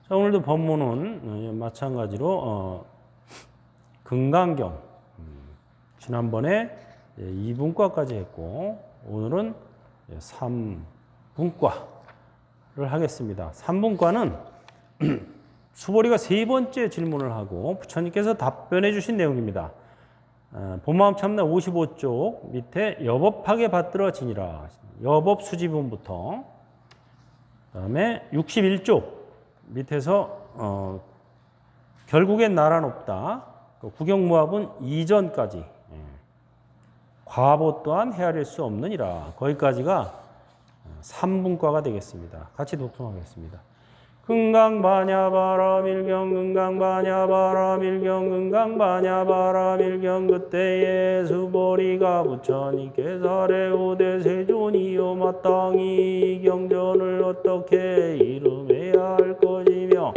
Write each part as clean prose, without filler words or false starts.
자, 오늘도 법문은 마찬가지로 금강경 지난번에 2분과까지 했고 오늘은 3분과를 하겠습니다. 3분과는 수보리가 세 번째 질문을 하고 부처님께서 답변해 주신 내용입니다. 본마음 참나 55쪽 밑에 여법하게 받들어지니라 여법 수지분부터 그다음에 61쪽 밑에서 결국엔 나란 없다. 구경무합은 이전까지 과보 또한 헤아릴 수 없느니라. 거기까지가 3분과가 되겠습니다. 같이 독송하겠습니다. 금강반야바라밀경 금강반야바라밀경 금강반야바라밀경 그때에 수보리가 부처님께서 아래오되 세존이요 마땅히 경전을 어떻게 이름해야 할 것이며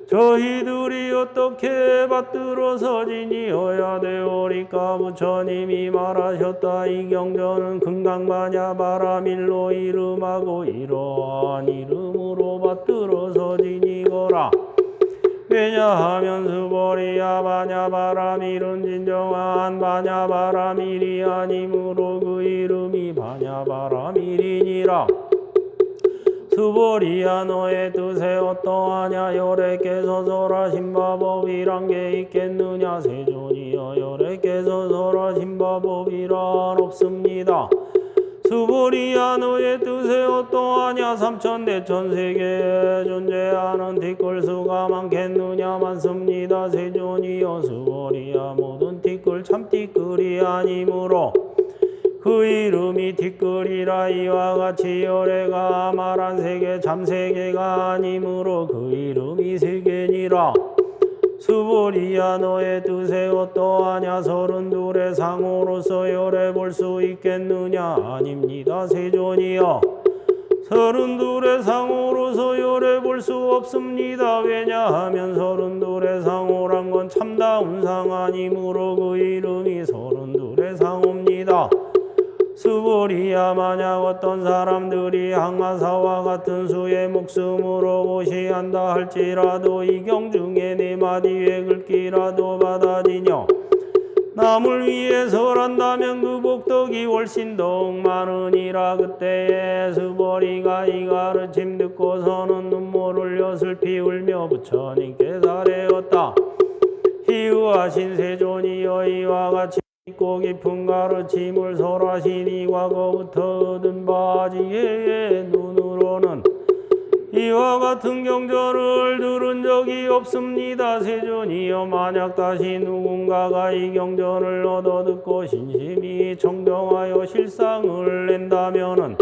저희들이 어떻게 받들어서 지니어야 되오리까. 부처님이 말하셨다. 이 경전은 금강반야바라밀로 이름하고 이러한 이름으로 받들어서 지니거라. 왜냐하면 수보리야 반야바라밀은 진정한 반야바라밀이 아니므로 그 이름이 반야바라밀이니라. 수보리야 너의 뜻에 어떠하냐. 열애께서 설하신 바법이란 게 있겠느냐. 세존이여 열애께서 설하신 바법이란 없습니다. 수보리야 너의 뜻에 어떠하냐. 삼천대천세계에 존재하는 티끌수가 많겠느냐. 많습니다. 세존이여 수보리야 모든 티끌 참티끌이 아니므로 그 이름이 티끌이라. 이와 같이 열애가 말한 세계 참세계가 아니므로 그 이름이 세계니라. 수보리야 너의 뜻에 어떠하냐. 32의 상호로서 열애 볼 수 있겠느냐. 아닙니다. 세존이여 32의 상호로서 열애 볼 수 없습니다. 왜냐하면 32의 상호란 건 참다운 상 아니므로 그 이름이 32의 상호입니다. 수보리야 만약 어떤 사람들이 항마사와 같은 수의 목숨으로 보시한다 할지라도 이 경중에 네 마디에 글귀라도 받아지뇨. 남을 위해 설한다면 그 복덕이 훨씬 더욱 많으니라. 그때에 수보리가 이 가르침 듣고서는 눈물 흘려 슬피 울며 부처님께 아뢰었다. 희유하신 세존이여 이와 같이 깊고 깊은 가르침을 설하시니 과거부터 얻은 바지의 눈으로는 이와 같은 경전을 들은 적이 없습니다. 세존이여 만약 다시 누군가가 이 경전을 얻어 듣고 신심히 청정하여 실상을 낸다면은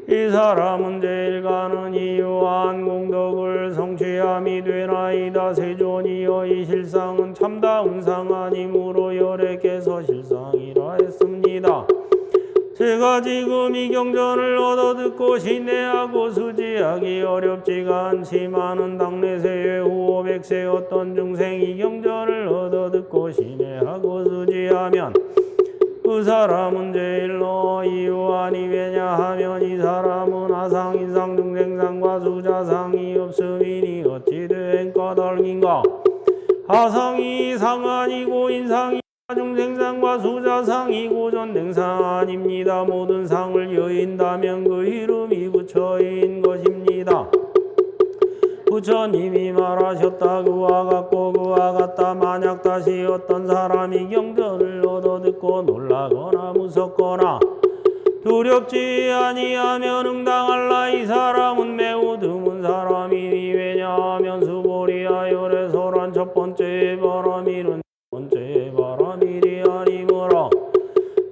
이 사람은 제일 가는 이유한 공덕을 성취함이 되나이다. 세존이여 이 실상은 참다운 상 아니므로 열애께서 실상이라 했습니다. 제가 지금 이 경전을 얻어 듣고 신뢰하고 수지하기 어렵지가 않지만은 당내세의 후 500세 어떤 중생이 이 경전을 얻어 듣고 신뢰하고 수지하면 그 사람은 제일로 이유하니. 왜냐하면 이 사람은 아상 인상 중생상과 수자상이 없음이니 어찌 된 까닭인가. 아상이 상 아니고 인상이 중생상과 수자상이고 전생상 아닙니다. 모든 상을 여인다면 그 이름이 부처인 것입니다. 부처님이 말하셨다. 그와 같고 그와 같다. 만약 다시 어떤 사람이 경전을 얻어 듣고 놀라거나 무섭거나 두렵지 아니하면 응당할라. 이 사람은 매우 드문 사람이니. 왜냐하면 수보리야 열애설한 첫 번째 바라밀은 번째 바라밀이 아니므로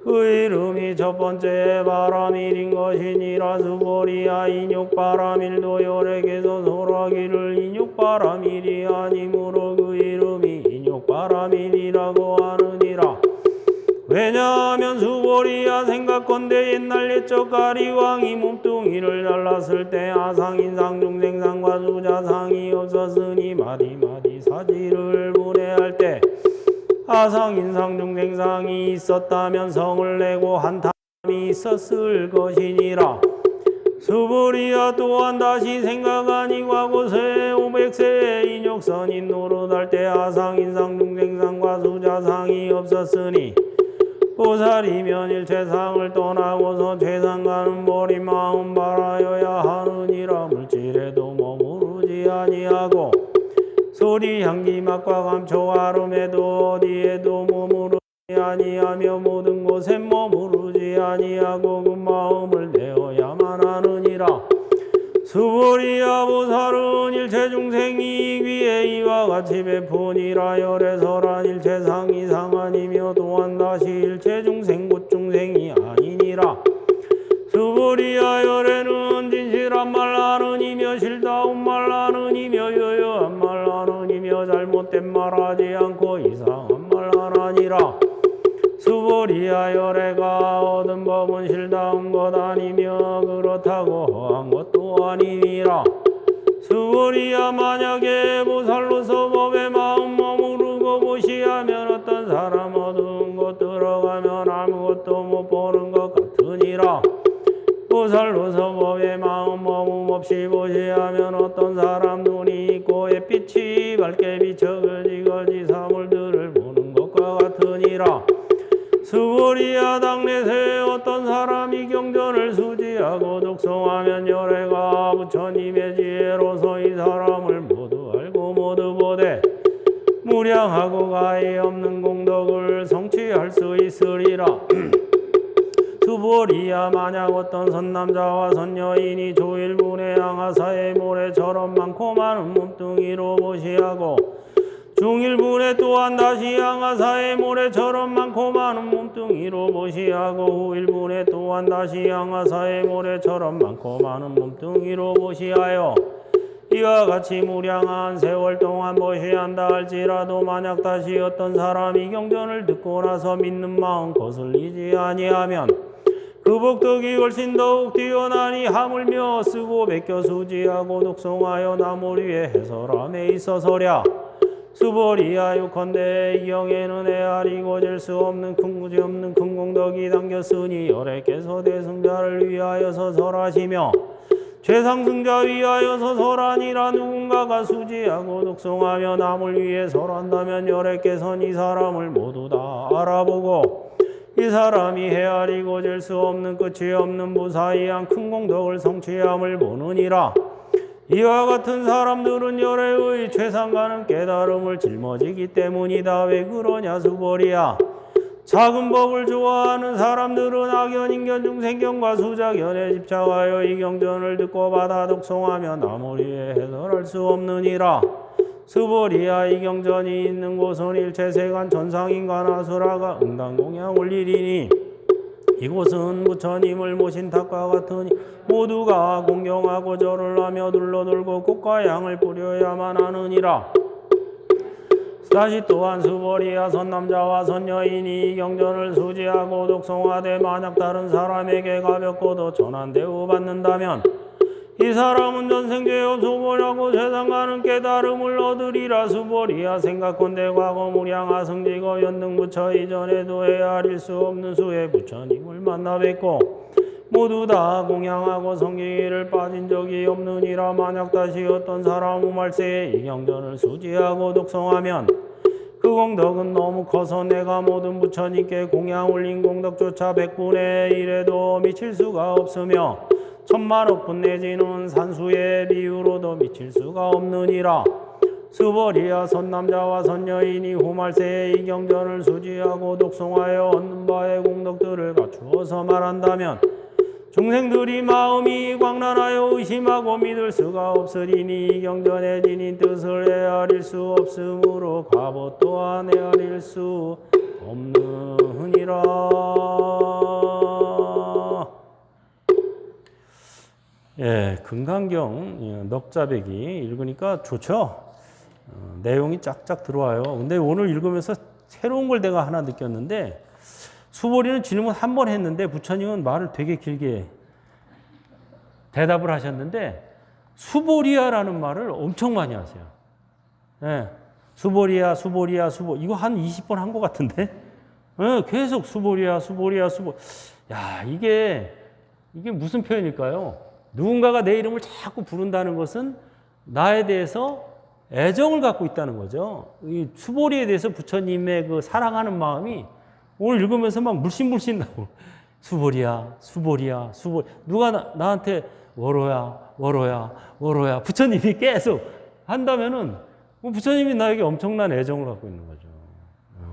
그 이름이 첫 번째 바라밀인 것이니라. 수보리야 인욕바라밀도 열애께서 설하기를 인욕바라밀이 아니므로 그 이름이 인욕바라밀이라고 하느니라. 왜냐하면 수보리야 생각건대 옛날 옛적 가리왕이 몸뚱이를 잘랐을 때 아상인상 중생상과 수자상이 없었으니 마디마디 사지를 분해할 때 아상인상 중생상이 있었다면 성을 내고 한탐이 있었을 것이니라. 수보리야 또한 다시 생각하니 과거세 500세에 인욕선인 노릇할 때 아상 인상 중생상과 수자상이 없었으니 보살이면 일체상을 떠나고서 최상가는 머리 마음 바라여야 하느니라. 물질에도 머무르지 아니하고 소리 향기 맛과 감초 아름에도 어디에도 머무르지 아니하며 모든 곳에 머무르지 아니하고 그 마음을 내어야만 하느니라. 수보리야 보살은 일체 중생이 위에 이와 같이 베푸니라. 열애설한 일체상 이상하니며 또한 다시 일체 중생 곧 중생이 아니니라. 수보리야 열애는 진실한 말 하느니며 실다운 말 하느니며 여여한 말 하느니며 잘못된 말 하지 않고 이상한 말 하나니라. 수보리야 열애가 얻은 법은 실다운 것 아니며 그렇다고 허한 것도 아니니라. 수보리야 만약에 보살로서 법에 마음 머무르고 무시하면 어떤 사람 얻은 것 들어가면 아무것도 못 보는 것 같으니라. 보살로서 법에 마음 머문 없이 무시하면 어떤 사람 눈이 있고 햇빛이 밝게 비쳐 거지거지 사물들을 보는 것과 같으니라. 수보리야 당내세 어떤 사람이 경전을 수지하고 독송하면 열애가 부처님의 지혜로서 이 사람을 모두 알고 모두 보되 무량하고 가히 없는 공덕을 성취할 수 있으리라. 수보리야 만약 어떤 선남자와 선여인이 조일분의 양하사의 모래처럼 많고 많은 몸뚱이로 무시하고 중일분에 또한 다시 양하사의 모래처럼 많고 많은 몸뚱이로 무시하고 후일분에 또한 다시 양하사의 모래처럼 많고 많은 몸뚱이로 무시하여 이와 같이 무량한 세월 동안 무시한다 할지라도 만약 다시 어떤 사람이 경전을 듣고 나서 믿는 마음 거슬리지 아니하면 그 복덕이 훨씬 더욱 뛰어나니 하물며 쓰고 베껴 수지하고 독송하여 나물 위에 해설함에 있어서랴. 수보리야 요컨대 이 경에는 헤아리고 잴 수 없는 큰 무지 없는 큰 공덕이 담겼으니 열애께서 대승자를 위하여서 설하시며 최상승자 위하여서 설하니라. 누군가가 수지하고 독송하며 남을 위해 설한다면 열애께서는 이 사람을 모두 다 알아보고 이 사람이 헤아리고 잴 수 없는 끝이 없는 무사히한 큰 공덕을 성취함을 보느니라. 이와 같은 사람들은 열애의 최상가는 깨달음을 짊어지기 때문이다. 왜 그러냐 수보리야. 작은 법을 좋아하는 사람들은 악연, 인견, 중생견과 수작연에 집착하여 이 경전을 듣고 받아 독송하며 나무리에 해설할 수 없느니라. 수보리야 이 경전이 있는 곳은 일체세간 전상인간 아수라가 응당공양 올리리니 이곳은 부처님을 모신 탑과 같으니 모두가 공경하고 절을 하며 둘러들고 꽃과 향을 뿌려야만 하느니라. 다시 또한 수보리야 선남자와 선여인이 이 경전을 수지하고 독송하되 만약 다른 사람에게 가볍고도 전한 대우 받는다면 이 사람은 전생죄 없어 보려고 세상가는 깨달음을 얻으리라. 수보리야 생각건대 과거 무량하 승지고 연등부처 이전에도 헤아릴 수 없는 수의 부처님을 만나 뵙고 모두 다 공양하고 성기를 빠진 적이 없느니라. 만약 다시 어떤 사람 우말세에 이 경전을 수지하고 독송하면 그 공덕은 너무 커서 내가 모든 부처님께 공양 올린 공덕조차 100분의 1에도 미칠 수가 없으며 천만억 분 내지는 산수의 비유로도 미칠 수가 없느니라. 수보리야 선남자와 선여인이 후말세에 이 경전을 수지하고 독송하여 얻는 바의 공덕들을 갖추어서 말한다면 중생들이 마음이 광란하여 의심하고 믿을 수가 없으리니 이 경전의 지닌 뜻을 헤아릴 수 없으므로 갑옷 또한 헤아릴 수 없느니라. 예, 금강경 넉자백이 읽으니까 좋죠? 내용이 쫙쫙 들어와요. 근데 오늘 읽으면서 새로운 걸 내가 하나 느꼈는데 수보리는 질문 한 번 했는데 부처님은 말을 되게 길게 대답을 하셨는데 수보리야라는 말을 엄청 많이 하세요. 예, 수보리야, 수보리야, 수보. 이거 한 20번 한 것 같은데? 예, 계속 수보리야, 수보리야, 수보. 야, 이게 무슨 표현일까요? 누군가가 내 이름을 자꾸 부른다는 것은 나에 대해서 애정을 갖고 있다는 거죠. 이 수보리에 대해서 부처님의 그 사랑하는 마음이 오늘 읽으면서 막 물씬물씬 나오고 수보리야, 수보리야, 수보. 누가 나한테 워로야, 워로야, 워로야. 부처님이 계속 한다면은 부처님이 나에게 엄청난 애정을 갖고 있는 거죠.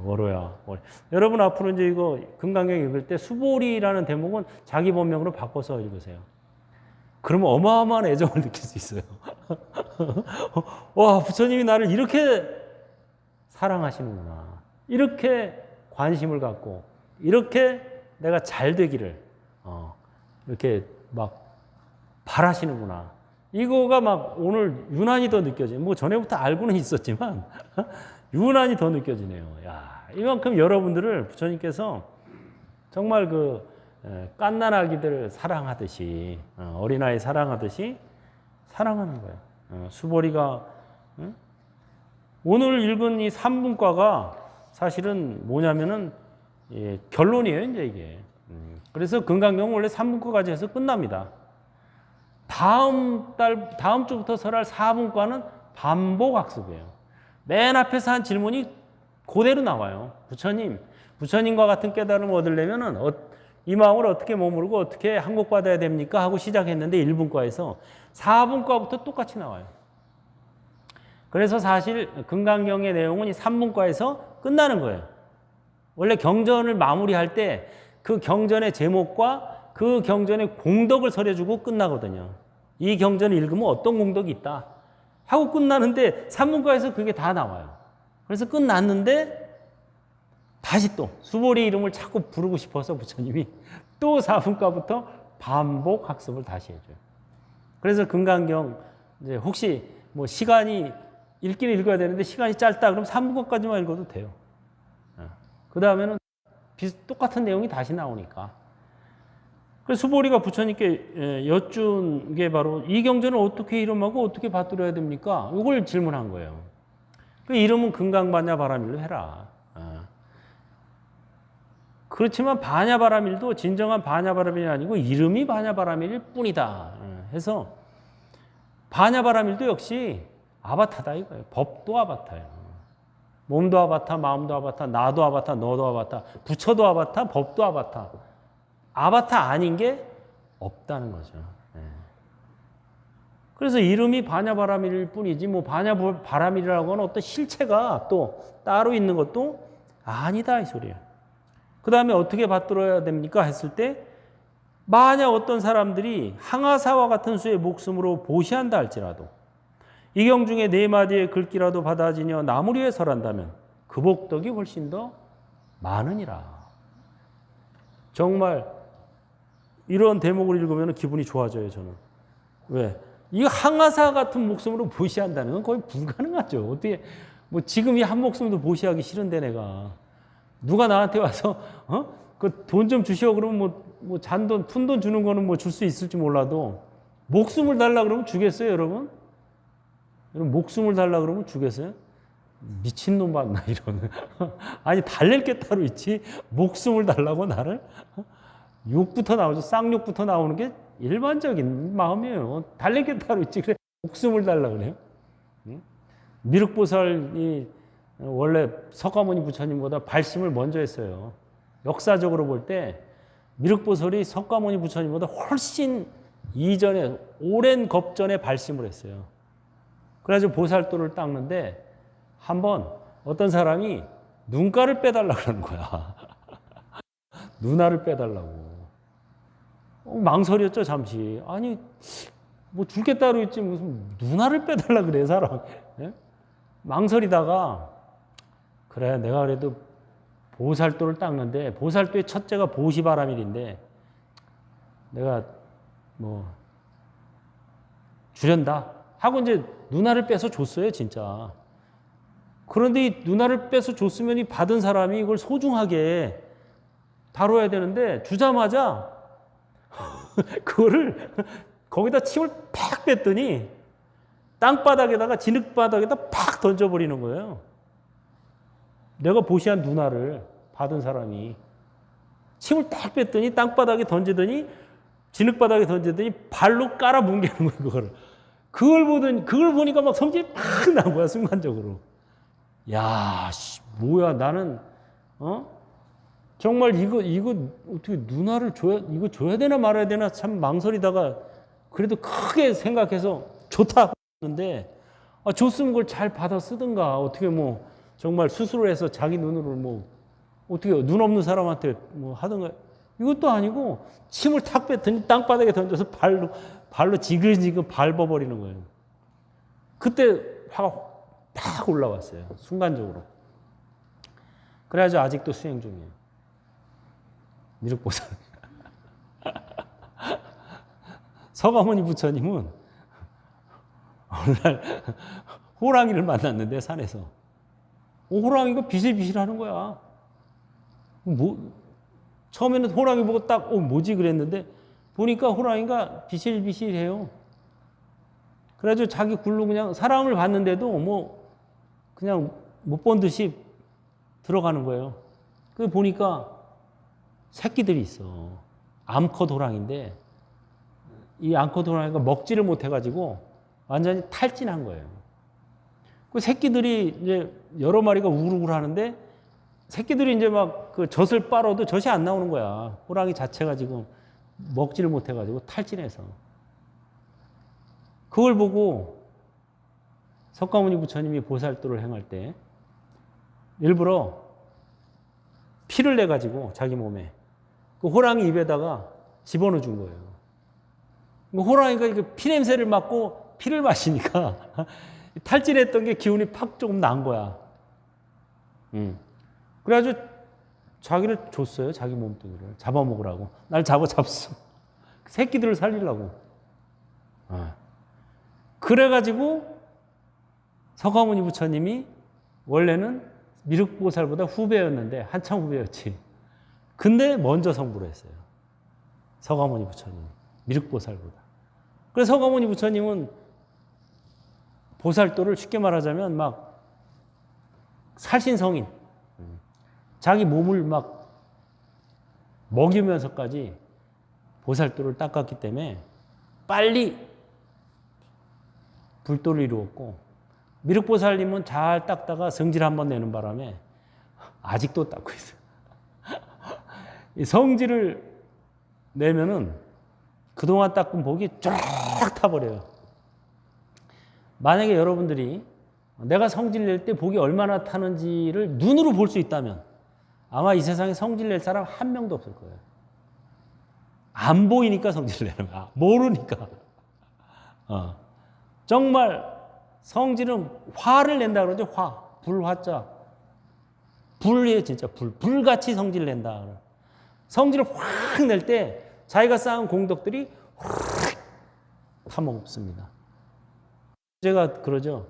워로야, 워로. 여러분 앞으로 이제 이거 금강경 읽을 때 수보리라는 대목은 자기 본명으로 바꿔서 읽으세요. 그러면 어마어마한 애정을 느낄 수 있어요. 와, 부처님이 나를 이렇게 사랑하시는구나. 이렇게 관심을 갖고, 이렇게 내가 잘 되기를, 이렇게 막 바라시는구나. 이거가 막 오늘 유난히 더 느껴져요. 뭐 전에부터 알고는 있었지만, 유난히 더 느껴지네요. 야, 이만큼 여러분들을 부처님께서 정말 그 갓난아기들 사랑하듯이 어린아이 사랑하듯이 사랑하는 거예요. 수보리가 오늘 읽은 이 3분과가 사실은 뭐냐면은 결론이에요, 이제 이게. 그래서 금강경은 원래 3분과까지 해서 끝납니다. 다음 주부터 설할 4분과는 반복 학습이에요. 맨 앞에서 한 질문이 그대로 나와요. 부처님과 같은 깨달음을 얻으려면은 이 마음을 어떻게 머무르고 어떻게 항복받아야 됩니까? 하고 시작했는데 1분과에서 4분과부터 똑같이 나와요. 그래서 사실 금강경의 내용은 이 3분과에서 끝나는 거예요. 원래 경전을 마무리할 때 그 경전의 제목과 그 경전의 공덕을 설해주고 끝나거든요. 이 경전을 읽으면 어떤 공덕이 있다 하고 끝나는데 3분과에서 그게 다 나와요. 그래서 끝났는데 다시 또 수보리 이름을 자꾸 부르고 싶어서 부처님이 또 4분과부터 반복 학습을 다시 해줘요. 그래서 금강경 이제 혹시 뭐 시간이 읽기는 읽어야 되는데 시간이 짧다 그럼 3분과까지만 읽어도 돼요. 그 다음에는 똑같은 내용이 다시 나오니까. 그래서 수보리가 부처님께 여쭌 게 바로 이 경전을 어떻게 이름하고 어떻게 받들어야 됩니까? 이걸 질문한 거예요. 그 이름은 금강반야바라밀로 해라. 그렇지만 반야바라밀도 진정한 반야바라밀이 아니고 이름이 반야바라밀일 뿐이다 해서 반야바라밀도 역시 아바타다 이거예요. 법도 아바타예요. 몸도 아바타, 마음도 아바타, 나도 아바타, 너도 아바타, 부처도 아바타, 법도 아바타. 아바타 아닌 게 없다는 거죠. 그래서 이름이 반야바라밀일 뿐이지 뭐 반야바라밀이라고 하는 어떤 실체가 또 따로 있는 것도 아니다 이 소리예요. 그 다음에 어떻게 받들어야 됩니까? 했을 때 만약 어떤 사람들이 항아사와 같은 수의 목숨으로 보시한다 할지라도 이 경 중에 4마디의 글귀라도 받아지며 나무리에 설한다면 그 복덕이 훨씬 더 많으니라. 정말 이런 대목을 읽으면 기분이 좋아져요, 저는. 왜? 이 항아사 같은 목숨으로 보시한다는 건 거의 불가능하죠. 어떻게, 뭐 지금 이 한 목숨도 보시하기 싫은데 내가. 누가 나한테 와서, 그 돈 좀 주시오 그러면 뭐 잔돈, 푼돈 주는 거는 뭐 줄 수 있을지 몰라도 목숨을 달라 그러면 주겠어요, 여러분? 여러분, 목숨을 달라 그러면 주겠어요? 미친놈 봤나, 이러는. 아니, 달랠 게 따로 있지. 목숨을 달라고 나를? 욕부터 나오죠. 쌍욕부터 나오는 게 일반적인 마음이에요. 달랠 게 따로 있지. 그래, 목숨을 달라 그래요? 미륵보살이 원래 석가모니 부처님보다 발심을 먼저 했어요. 역사적으로 볼 때 미륵보살이 석가모니 부처님보다 훨씬 이전에, 오랜 겁전에 발심을 했어요. 그래가지고 보살도를 닦는데 한번 어떤 사람이 눈가를 빼달라 그러는 거야. 누나를 빼달라고. 망설였죠, 잠시. 아니, 뭐 줄 게 따로 있지 무슨 누나를 빼달라 그래, 사람. 예? 망설이다가 그래, 내가 그래도 보살도를 닦는데 보살도의 첫째가 보시바라밀인데 내가 뭐 주련다 하고 이제 누나를 빼서 줬어요, 진짜. 그런데 이 누나를 빼서 줬으면 이 받은 사람이 이걸 소중하게 다뤄야 되는데 주자마자 그거를 거기다 침을 팍 뺐더니 땅바닥에다가 진흙바닥에다 팍 던져버리는 거예요. 내가 보시한 누나를 받은 사람이 침을 딱 뺐더니 땅바닥에 던지더니 진흙바닥에 던졌더니 발로 깔아 뭉개는 거예요, 그거를. 그걸 보니까 막 성질이 팍 난 거야, 순간적으로. 야, 씨, 뭐야, 나는, 정말 이거 어떻게 누나를 이거 줘야 되나 말아야 되나 참 망설이다가 그래도 크게 생각해서 좋다 했는데, 줬으면 그걸 잘 받아 쓰든가, 어떻게 뭐, 정말 스스로 해서 자기 눈으로 뭐, 어떻게 눈 없는 사람한테 뭐 하든가. 이것도 아니고, 침을 탁 뱉더니 땅바닥에 던져서 발로 지글지글 밟아버리는 거예요. 그때 화가 팍 올라왔어요. 순간적으로. 그래가지고 아직도 수행 중이에요. 미륵보살. 서가모니 부처님은 어느 날 호랑이를 만났는데 산에서. 호랑이가 비실비실하는 거야. 처음에는 호랑이 보고 딱 뭐지 그랬는데 보니까 호랑이가 비실비실해요. 그래가지고 자기 굴로 그냥 사람을 봤는데도 뭐 그냥 못 본 듯이 들어가는 거예요. 그 보니까 새끼들이 있어. 암컷 호랑인데 이 암컷 호랑이가 먹지를 못해가지고 완전히 탈진한 거예요. 그 새끼들이 이제 여러 마리가 우글우글 하는데 새끼들이 이제 막 그 젖을 빨아도 젖이 안 나오는 거야. 호랑이 자체가 지금 먹지를 못해가지고 탈진해서. 그걸 보고 석가모니 부처님이 보살도를 행할 때 일부러 피를 내가지고 자기 몸에 그 호랑이 입에다가 집어넣어 준 거예요. 호랑이가 피 냄새를 맡고 피를 마시니까 탈진했던 게 기운이 팍 조금 난 거야. 그래가지고 자기를 줬어요. 자기 몸뚱이를 잡아먹으라고. 날 잡았어. 새끼들을 살리려고. 그래가지고 석가모니 부처님이 원래는 미륵보살보다 후배였는데 한참 후배였지. 근데 먼저 성불을 했어요. 석가모니 부처님. 미륵보살보다. 그래서 석가모니 부처님은 보살도를 쉽게 말하자면 막 살신성인. 자기 몸을 막 먹이면서까지 보살도를 닦았기 때문에 빨리 불도를 이루었고 미륵보살님은 잘 닦다가 성질 한번 내는 바람에 아직도 닦고 있어요. 이 성질을 내면은 그동안 닦은 복이 쫙 타버려요. 만약에 여러분들이 내가 성질 낼 때 복이 얼마나 타는지를 눈으로 볼 수 있다면 아마 이 세상에 성질 낼 사람 한 명도 없을 거예요. 안 보이니까 성질 내는 거야. 모르니까. 정말 성질은 화를 낸다 그러죠. 화. 불화자. 불이에요, 진짜. 불같이 성질 낸다. 성질을 확 낼 때 자기가 쌓은 공덕들이 확 타먹습니다. 제가 그러죠.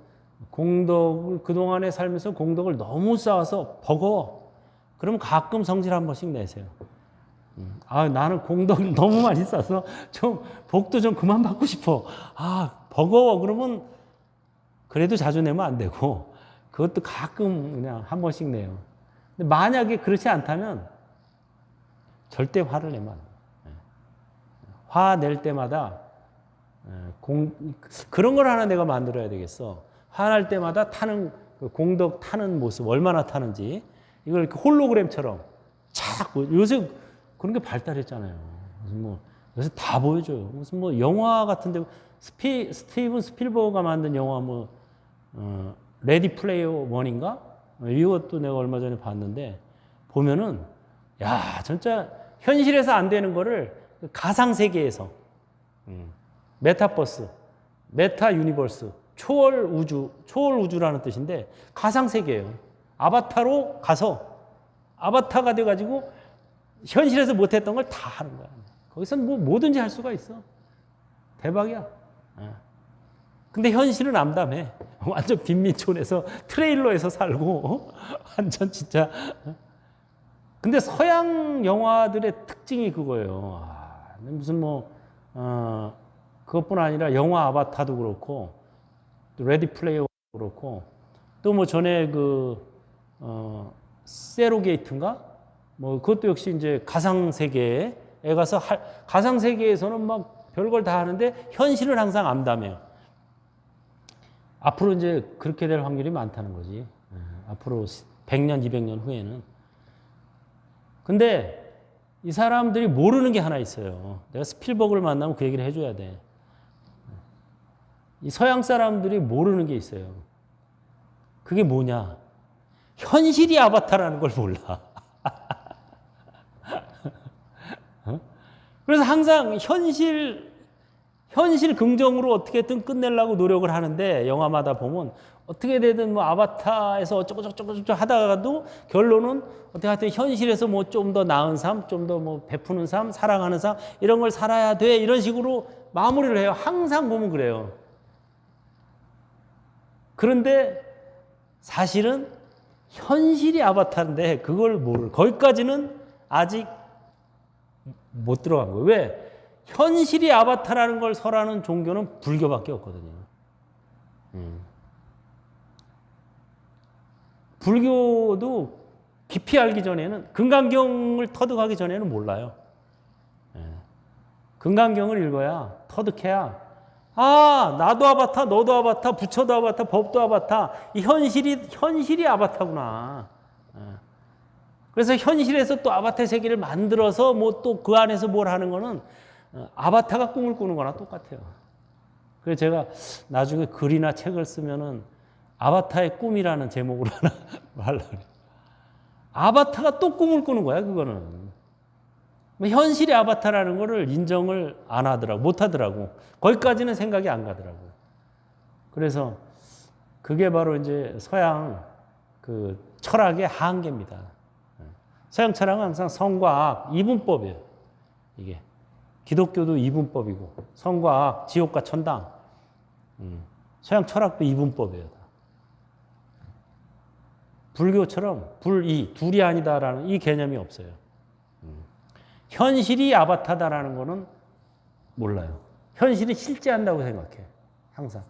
공덕을 그동안에 살면서 공덕을 너무 쌓아서 버거워. 그러면 가끔 성질 한 번씩 내세요. 나는 공덕을 너무 많이 쌓아서 좀 복도 좀 그만 받고 싶어. 버거워. 그러면 그래도 자주 내면 안 되고 그것도 가끔 그냥 한 번씩 내요. 근데 만약에 그렇지 않다면 절대 화를 내면 안 돼요. 화 낼 때마다 그런 걸 하나 내가 만들어야 되겠어. 화날 때마다 타는 공덕 타는 모습 얼마나 타는지 이걸 이렇게 홀로그램처럼 착 요새 그런 게 발달했잖아요. 무슨 뭐 요새 다 보여줘요. 무슨 뭐 영화 같은데 스티븐 스필버그가 만든 영화 레디 플레이어 원인가 이것도 내가 얼마 전에 봤는데 보면은 야 진짜 현실에서 안 되는 거를 가상 세계에서 메타버스, 메타 유니버스, 초월 우주라는 뜻인데 가상 세계예요. 아바타로 가서 아바타가 돼가지고 현실에서 못했던 걸 다 하는 거야. 거기서 뭐 뭐든지 할 수가 있어. 대박이야. 근데 현실은 암담해. 완전 빈민촌에서 트레일러에서 살고 완전 진짜. 근데 서양 영화들의 특징이 그거예요. 무슨 그것뿐 아니라 영화 아바타도 그렇고 또 레디 플레이어도 그렇고 또 뭐 전에 세로게이트인가? 그것도 역시 이제 가상 세계의 가서 가상세계에서는 막 별걸 다 하는데 현실은 항상 암담해요. 앞으로 이제 그렇게 될 확률이 많다는 거지. 앞으로 100년, 200년 후에는. 근데 이 사람들이 모르는 게 하나 있어요. 내가 스필버그를 만나면 그 얘기를 해줘야 돼. 이 서양 사람들이 모르는 게 있어요. 그게 뭐냐? 현실이 아바타라는 걸 몰라. 그래서 항상 현실 긍정으로 어떻게든 끝내려고 노력을 하는데 영화마다 보면 어떻게 되든 뭐 아바타에서 어쩌고저쩌고 하다가도 결론은 어떻게 하여튼 현실에서 뭐 좀 더 나은 삶, 좀 더 뭐 베푸는 삶, 사랑하는 삶 이런 걸 살아야 돼 이런 식으로 마무리를 해요. 항상 보면 그래요. 그런데 사실은 현실이 아바타인데 그걸 모를 거기까지는 아직 못 들어간 거예요. 왜? 현실이 아바타라는 걸 설하는 종교는 불교밖에 없거든요. 불교도 깊이 알기 전에는 금강경을 터득하기 전에는 몰라요. 금강경을 읽어야 터득해야 나도 아바타, 너도 아바타, 부처도 아바타, 법도 아바타. 이 현실이 아바타구나. 그래서 현실에서 또 아바타 세계를 만들어서 뭐 또 그 안에서 뭘 하는 거는 아바타가 꿈을 꾸는 거나 똑같아요. 그래서 제가 나중에 글이나 책을 쓰면은 아바타의 꿈이라는 제목으로 하나 하려고 해요. 아바타가 또 꿈을 꾸는 거야, 그거는. 현실의 아바타라는 거를 인정을 안 하더라고, 못 하더라고. 거기까지는 생각이 안 가더라고. 그래서 그게 바로 이제 서양 그 철학의 한계입니다. 서양 철학은 항상 성과 악, 이분법이에요. 이게. 기독교도 이분법이고, 성과 악, 지옥과 천당. 서양 철학도 이분법이에요. 불교처럼 불이, 둘이 아니다라는 이 개념이 없어요. 현실이 아바타다라는 거는 몰라요. 현실이 실제한다고 생각해. 항상.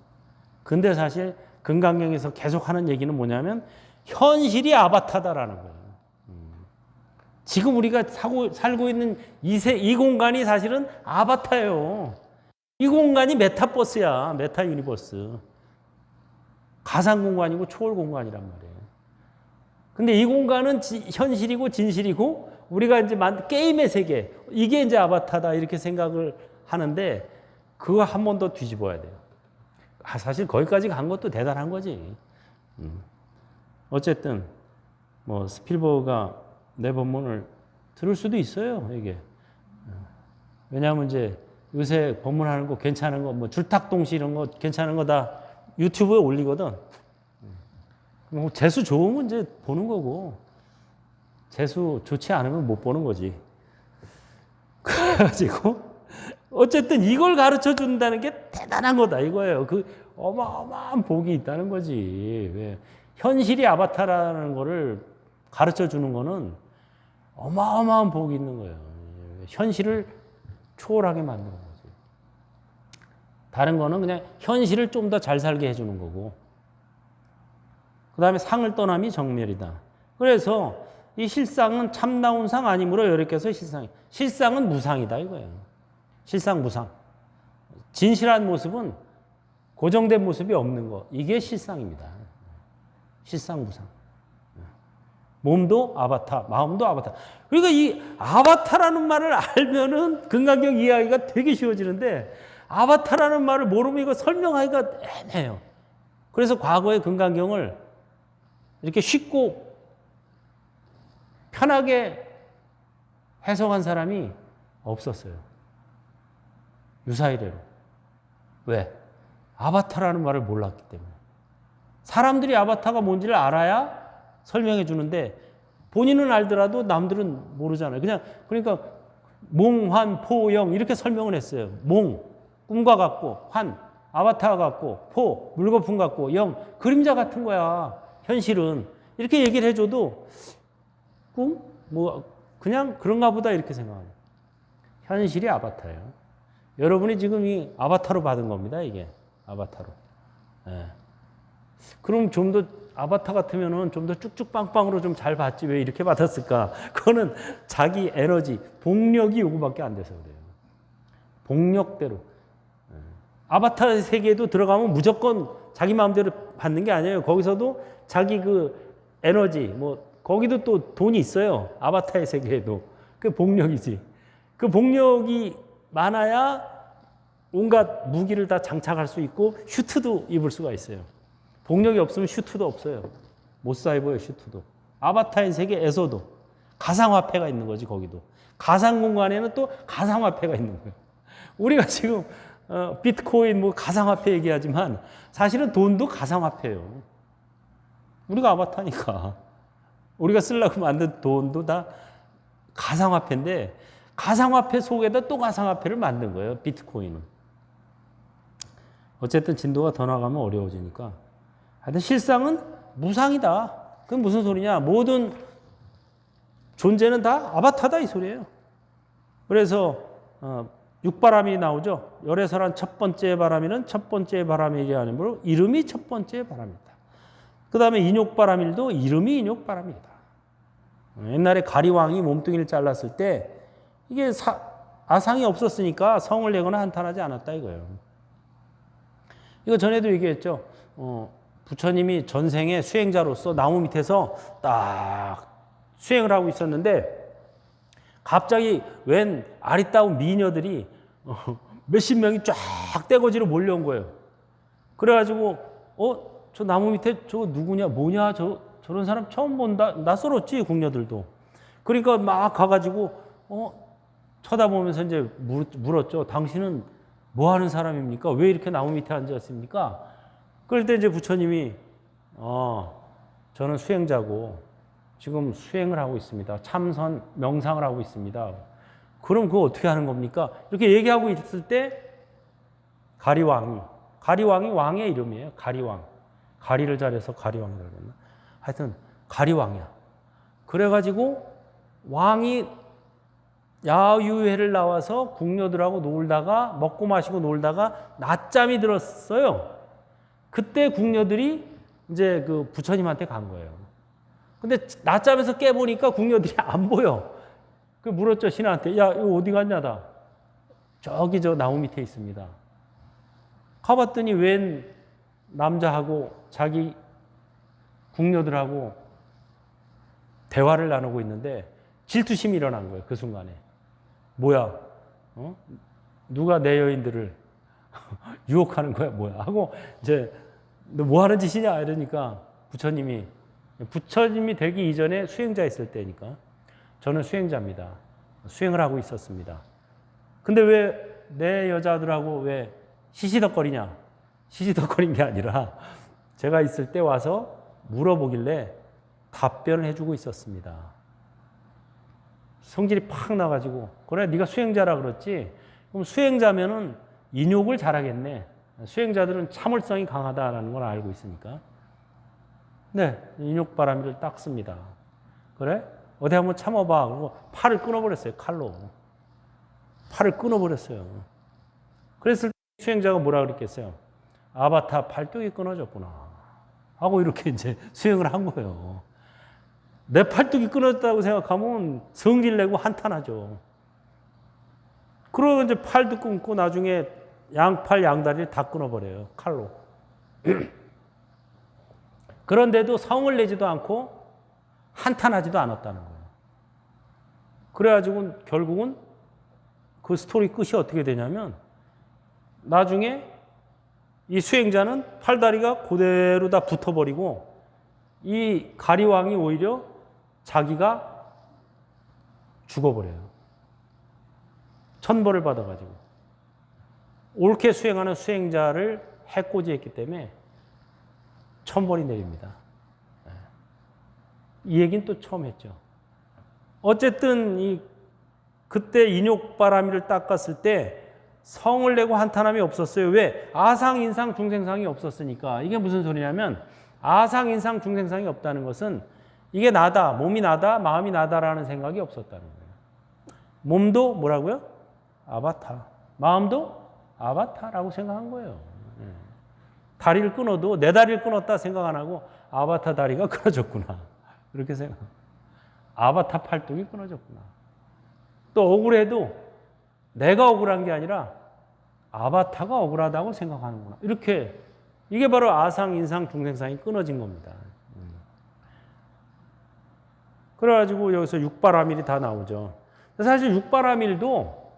근데 사실 금강경에서 계속 하는 얘기는 뭐냐면 현실이 아바타다라는 거예요. 지금 우리가 살고 있는 이 공간이 사실은 아바타예요. 이 공간이 메타버스야. 메타 유니버스. 가상 공간이고 초월 공간이란 말이에요. 근데 이 공간은 현실이고 진실이고 우리가 이제 게임의 세계 이게 이제 아바타다 이렇게 생각을 하는데 그거 한 번 더 뒤집어야 돼요. 사실 거기까지 간 것도 대단한 거지. 어쨌든 뭐 스필버그가 내 법문을 들을 수도 있어요. 이게 왜냐하면 이제 요새 법문하는 거 괜찮은 거 뭐 줄탁동시 이런 거 괜찮은 거 다 유튜브에 올리거든. 뭐 재수 좋으면 이제 보는 거고 재수 좋지 않으면 못 보는 거지. 그래가지고 어쨌든 이걸 가르쳐 준다는 게 대단한 거다 이거예요. 그 어마어마한 복이 있다는 거지. 왜? 현실이 아바타라는 거를 가르쳐 주는 거는 어마어마한 복이 있는 거예요. 현실을 초월하게 만드는 거지. 다른 거는 그냥 현실을 좀 더 잘 살게 해주는 거고. 그 다음에 상을 떠남이 정멸이다. 그래서 이 실상은 참나온 상 아니므로 이렇게 해서 실상은 무상이다 이거예요. 실상 무상. 진실한 모습은 고정된 모습이 없는 거. 이게 실상입니다. 실상 무상. 몸도 아바타, 마음도 아바타. 그러니까 이 아바타라는 말을 알면은 금강경 이야기가 되게 쉬워지는데 아바타라는 말을 모르면 이거 설명하기가 애매해요. 그래서 과거의 금강경을 이렇게 쉽고 편하게 해석한 사람이 없었어요. 유사이래로. 왜? 아바타라는 말을 몰랐기 때문에. 사람들이 아바타가 뭔지를 알아야 설명해 주는데 본인은 알더라도 남들은 모르잖아요. 그러니까 몽, 환, 포, 영 이렇게 설명을 했어요. 몽, 꿈과 같고, 환, 아바타 같고, 포, 물거품 같고, 영, 그림자 같은 거야. 현실은. 이렇게 얘기를 해줘도 꿈? 뭐 그냥 그런가 보다 이렇게 생각합니다. 현실이 아바타예요. 여러분이 지금 이 아바타로 받은 겁니다. 이게 아바타로. 네. 그럼 좀 더 아바타 같으면은 좀 더 쭉쭉 빵빵으로 좀 잘 받지 왜 이렇게 받았을까? 그거는 자기 에너지, 복력이 요구밖에 안 돼서 그래요. 복력대로. 아바타 세계에도 들어가면 무조건 자기 마음대로 받는 게 아니에요. 거기서도 자기 그 에너지, 뭐 거기도 또 돈이 있어요. 아바타의 세계에도. 그 복력이지. 그 복력이 많아야 온갖 무기를 다 장착할 수 있고 슈트도 입을 수가 있어요. 복력이 없으면 슈트도 없어요. 못 사 입어요, 슈트도. 아바타의 세계에서도 가상화폐가 있는 거지, 거기도. 가상 공간에는 또 가상화폐가 있는 거예요. 우리가 지금 비트코인 뭐 가상화폐 얘기하지만 사실은 돈도 가상화폐예요. 우리가 아바타니까. 우리가 쓰려고 만든 돈도 다 가상화폐인데 가상화폐 속에다 또 가상화폐를 만든 거예요. 비트코인은. 어쨌든 진도가 더 나가면 어려워지니까. 하여튼 실상은 무상이다. 그건 무슨 소리냐. 모든 존재는 다 아바타다 이 소리예요. 그래서 육바람이 나오죠. 열애설한 첫 번째 바람일은 첫 번째 바람일이라는 거로 이름이 첫 번째 바람이다. 그 다음에 인욕바람일도 이름이 인욕바람이다. 옛날에 가리왕이 몸뚱이를 잘랐을 때 이게 아상이 없었으니까 성을 내거나 한탄하지 않았다 이거예요. 이거 전에도 얘기했죠. 부처님이 전생에 수행자로서 나무 밑에서 딱 수행을 하고 있었는데 갑자기 웬 아리따운 미녀들이 몇십 명이 쫙 떼거지로 몰려온 거예요. 그래가지고 저 나무 밑에 저거 누구냐 뭐냐 저런 사람 처음 본다. 낯설었지 궁녀들도. 그러니까 막 가가지고 쳐다보면서 이제 물었죠. 당신은 뭐 하는 사람입니까? 왜 이렇게 나무 밑에 앉았습니까? 그럴 때 이제 부처님이 저는 수행자고 지금 수행을 하고 있습니다. 참선 명상을 하고 있습니다. 그럼 그거 어떻게 하는 겁니까? 이렇게 얘기하고 있을 때 가리왕이 왕의 이름이에요. 가리왕. 가리를 잘해서 가리왕이라고 그랬나? 하여튼 가리왕이야. 그래가지고 왕이 야유회를 나와서 궁녀들하고 놀다가 먹고 마시고 놀다가 낮잠이 들었어요. 그때 궁녀들이 이제 그 부처님한테 간 거예요. 근데 낮잠에서 깨보니까 궁녀들이 안 보여. 그 물었죠, 신한테. 야, 이거 어디 갔냐다. 저기 저 나무 밑에 있습니다. 가봤더니 웬 남자하고 자기 궁녀들하고 대화를 나누고 있는데 질투심이 일어난 거예요, 그 순간에. 뭐야? 누가 내 여인들을 유혹하는 거야, 뭐야? 하고 이제 너 뭐 하는 짓이냐? 이러니까 부처님이 되기 이전에 수행자 있을 때니까 저는 수행자입니다. 수행을 하고 있었습니다. 근데 왜 내 여자들하고 왜 시시덕거리냐? 시시덕거린 게 아니라 제가 있을 때 와서 물어보길래 답변을 해주고 있었습니다. 성질이 팍 나가지고 그래 네가 수행자라 그랬지? 그럼 수행자면은 인욕을 잘하겠네. 수행자들은 참을성이 강하다라는 걸 알고 있으니까. 네, 인욕바람이를 딱 씁니다. 그래? 어디 한번 참아봐. 그리고 팔을 끊어버렸어요. 칼로. 팔을 끊어버렸어요. 그랬을 때 수행자가 뭐라 그랬겠어요? 아바타 팔뚝이 끊어졌구나. 하고 이렇게 이제 수행을 한 거예요. 내 팔뚝이 끊어졌다고 생각하면 성질내고 한탄하죠. 그러고 이제 팔도 끊고 나중에 양팔 양다리를 다 끊어버려요. 칼로. 그런데도 성을 내지도 않고 한탄하지도 않았다는 거예요. 그래가지고 결국은 그 스토리 끝이 어떻게 되냐면 나중에 이 수행자는 팔다리가 그대로 다 붙어버리고 이 가리왕이 오히려 자기가 죽어버려요. 천벌을 받아가지고. 옳게 수행하는 수행자를 해코지했기 때문에 천벌이 내립니다. 이 얘기는 또 처음 했죠. 어쨌든 그때 인욕바람이를 닦았을 때 성을 내고 한탄함이 없었어요. 왜? 아상, 인상, 중생상이 없었으니까. 이게 무슨 소리냐면 아상, 인상, 중생상이 없다는 것은 이게 나다, 몸이 나다, 마음이 나다라는 생각이 없었다는 거예요. 몸도 뭐라고요? 아바타. 마음도 아바타라고 생각한 거예요. 다리를 끊어도 내 다리를 끊었다 생각 안 하고 아바타 다리가 끊어졌구나. 이렇게 생각. 아바타 팔뚝이 끊어졌구나. 또 억울해도 내가 억울한 게 아니라 아바타가 억울하다고 생각하는구나. 이렇게 이게 바로 아상, 인상, 중생상이 끊어진 겁니다. 그래가지고 여기서 육바라밀이 다 나오죠. 사실 육바라밀도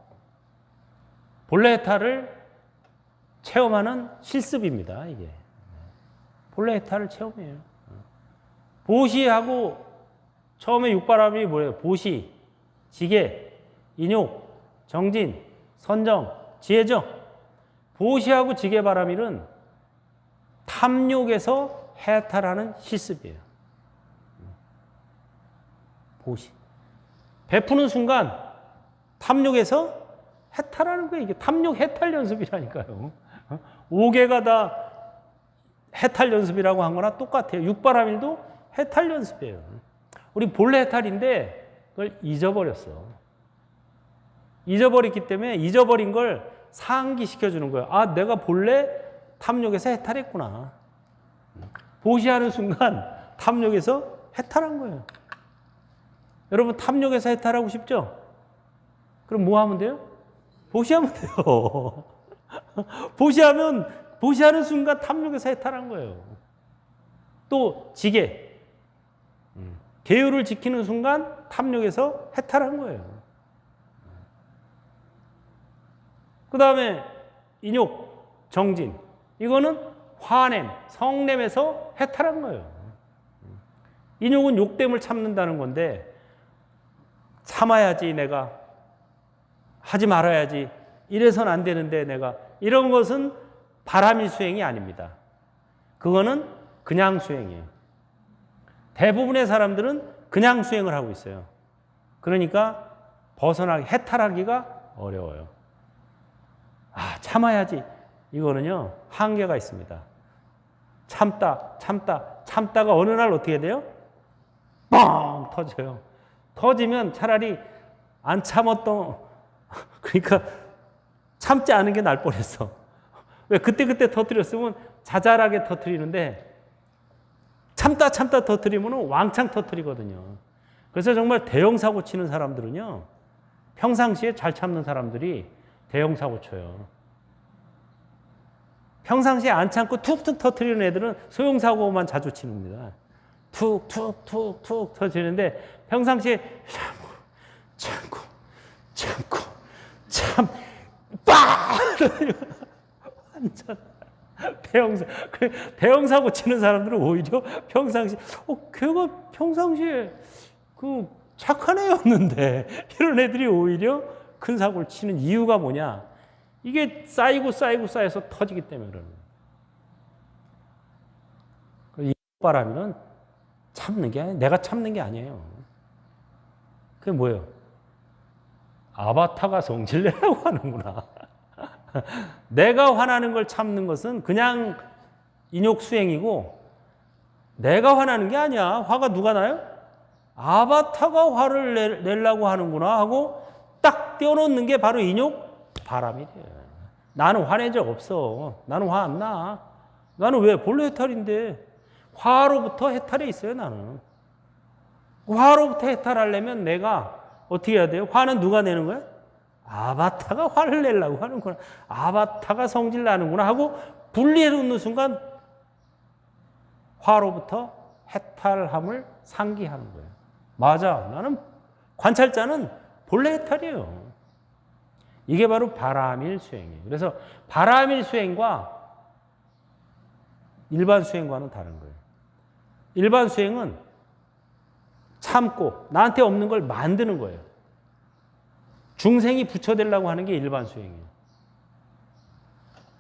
본래 해탈을 체험하는 실습입니다. 이게 본래 해탈을 체험해요. 보시하고 처음에 육바라밀이 뭐예요? 보시, 지계, 인욕, 정진, 선정, 지혜죠. 보시하고 지계바라밀은 탐욕에서 해탈하는 실습이에요. 보시. 베푸는 순간 탐욕에서 해탈하는 거예요. 이게 탐욕 해탈 연습이라니까요. 5개가 다 해탈 연습이라고 한 거나 똑같아요. 육바라밀도 해탈 연습이에요. 우리 본래 해탈인데 그걸 잊어버렸어. 잊어버렸기 때문에 잊어버린 걸 상기시켜주는 거예요. 아, 내가 본래 탐욕에서 해탈했구나. 보시하는 순간 탐욕에서 해탈한 거예요. 여러분 탐욕에서 해탈하고 싶죠? 그럼 뭐 하면 돼요? 보시하면 돼요. 보시하는 순간 탐욕에서 해탈한 거예요. 또 지계. 계율을 지키는 순간 탐욕에서 해탈한 거예요. 그 다음에 인욕, 정진. 이거는 화냄, 성냄에서 해탈한 거예요. 인욕은 욕됨을 참는다는 건데 참아야지 내가. 하지 말아야지. 이래서는 안 되는데 내가. 이런 것은 바라밀 수행이 아닙니다. 그거는 그냥 수행이에요. 대부분의 사람들은 그냥 수행을 하고 있어요. 그러니까 벗어나기, 해탈하기가 어려워요. 아, 참아야지. 이거는요, 한계가 있습니다. 참다가 어느 날 어떻게 돼요? 뻥! 터져요. 터지면 차라리 안 참았던, 그러니까 참지 않은 게 날 뻔했어. 왜? 그때 터뜨렸으면 자잘하게 터뜨리는데 참다 터뜨리면 왕창 터뜨리거든요. 그래서 정말 대형 사고 치는 사람들은요, 평상시에 잘 참는 사람들이 대형 사고 쳐요. 평상시에 안 참고 툭툭 터뜨리는 애들은 소형 사고만 자주 치는 겁니다. 툭툭 터지는데 평상시에 참고 완전 대형 사고 치는 사람들은 오히려 평상시 걔가 평상시에 그 착한 애였는데 이런 애들이 오히려 큰 사고를 치는 이유가 뭐냐? 이게 쌓여서 터지기 때문에 그러는 거예요. 이 바람은 참는 게 아니에요. 내가 참는 게 아니에요. 그게 뭐예요? 아바타가 성질내라고 하는구나. 내가 화나는 걸 참는 것은 그냥 인욕 수행이고 내가 화나는 게 아니야. 화가 누가 나요? 아바타가 화를 내려고 하는구나 하고 딱 떼어놓는 게 바로 인욕 바람이래요. 나는 화낸 적 없어. 나는 화 안 나. 나는 왜? 본래 해탈인데. 화로부터 해탈해 있어요, 나는. 화로부터 해탈하려면 내가 어떻게 해야 돼요? 화는 누가 내는 거야? 아바타가 화를 내려고 하는구나. 아바타가 성질 나는구나 하고 분리해 놓는 순간 화로부터 해탈함을 상기하는 거예요. 맞아. 나는 관찰자는 본래 해탈이에요. 이게 바로 바라밀 수행이에요. 그래서 바라밀 수행과 일반 수행과는 다른 거예요. 일반 수행은 참고 나한테 없는 걸 만드는 거예요. 중생이 붙여대려고 하는 게 일반 수행이에요.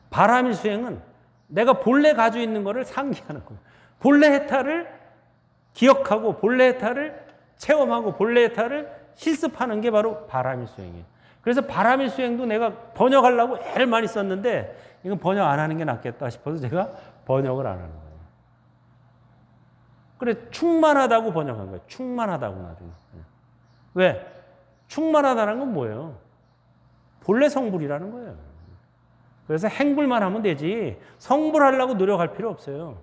바라밀 수행은 내가 본래 가지고 있는 거를 상기하는 거예요. 본래 해탈을 기억하고 본래 해탈을 체험하고 본래 해탈을 실습하는 게 바로 바라밀 수행이에요. 그래서 바라밀 수행도 내가 번역하려고 애를 많이 썼는데 이건 번역 안 하는 게 낫겠다 싶어서 제가 번역을 안 하는 거예요. 그래, 충만하다고 번역한 거예요. 충만하다고 나중에. 왜? 충만하다는 건 뭐예요? 본래 성불이라는 거예요. 그래서 행불만 하면 되지 성불하려고 노력할 필요 없어요.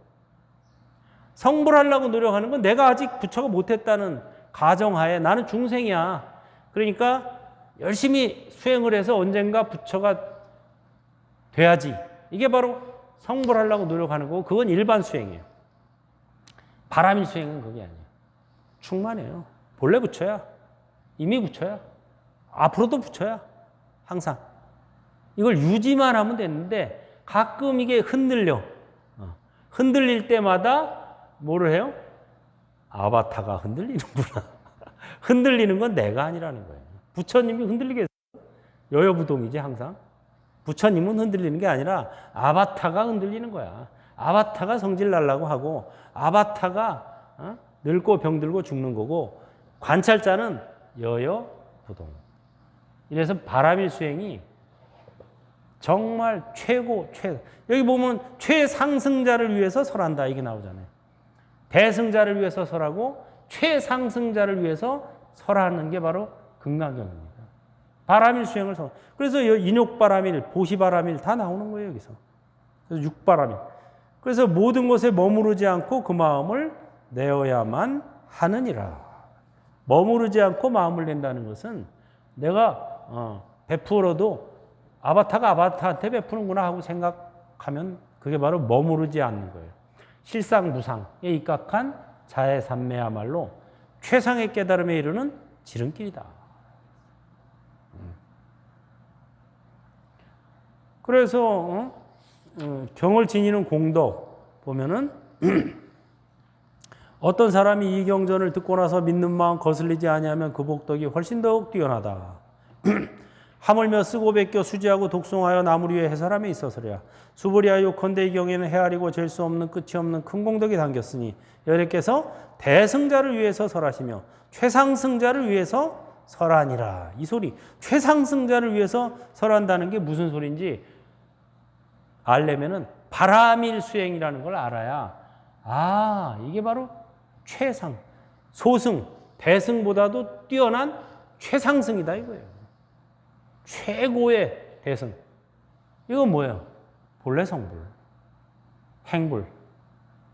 성불하려고 노력하는 건 내가 아직 부처가 못했다는 가정하에 나는 중생이야. 그러니까 열심히 수행을 해서 언젠가 부처가 돼야지. 이게 바로 성불하려고 노력하는 거고 그건 일반 수행이에요. 바람일 수행은 그게 아니에요. 충만해요. 본래 부처야. 이미 부처야. 앞으로도 부처야. 항상. 이걸 유지만 하면 되는데 가끔 이게 흔들려. 흔들릴 때마다 뭐를 해요? 아바타가 흔들리는구나. 흔들리는 건 내가 아니라는 거예요. 부처님이 흔들리겠어요? 여여부동이지 항상. 부처님은 흔들리는 게 아니라 아바타가 흔들리는 거야. 아바타가 성질 날라고 하고 아바타가 늙고 병들고 죽는 거고 관찰자는 여여부동. 이래서 바람일 수행이 정말 최고. 여기 보면 최상승자를 위해서 설한다 이게 나오잖아요. 대승자를 위해서 설하고 최상승자를 위해서 설하는 게 바로 금강경입니다. 바람일 수행을 설. 그래서 인욕바람일, 보시바람일 다 나오는 거예요 여기서. 그래서 육바람일. 그래서 모든 것에 머무르지 않고 그 마음을 내어야만 하느니라. 머무르지 않고 마음을 낸다는 것은 내가 베풀어도 아바타가 아바타한테 베푸는구나 하고 생각하면 그게 바로 머무르지 않는 거예요. 실상무상에 입각한 자해삼매야말로 최상의 깨달음에 이르는 지름길이다. 그래서 경을 지니는 공덕 보면은 어떤 사람이 이 경전을 듣고 나서 믿는 마음 거슬리지 아니하면 그 복덕이 훨씬 더욱 뛰어나다. 하물며 쓰고 베껴 수지하고 독송하여 남을 위해 해설함에 있어서랴. 수보리하여 컨대 이 경에는 헤아리고 잴 수 없는 끝이 없는 큰 공덕이 담겼으니 여러께서 대승자를 위해서 설하시며 최상승자를 위해서 설하니라. 이 소리 최상승자를 위해서 설한다는 게 무슨 소리인지 알려면은 바람일 수행이라는 걸 알아야 이게 바로 최상 소승 대승보다도 뛰어난 최상승이다 이거예요. 최고의 대승. 이건 뭐예요? 본래 성불, 행불.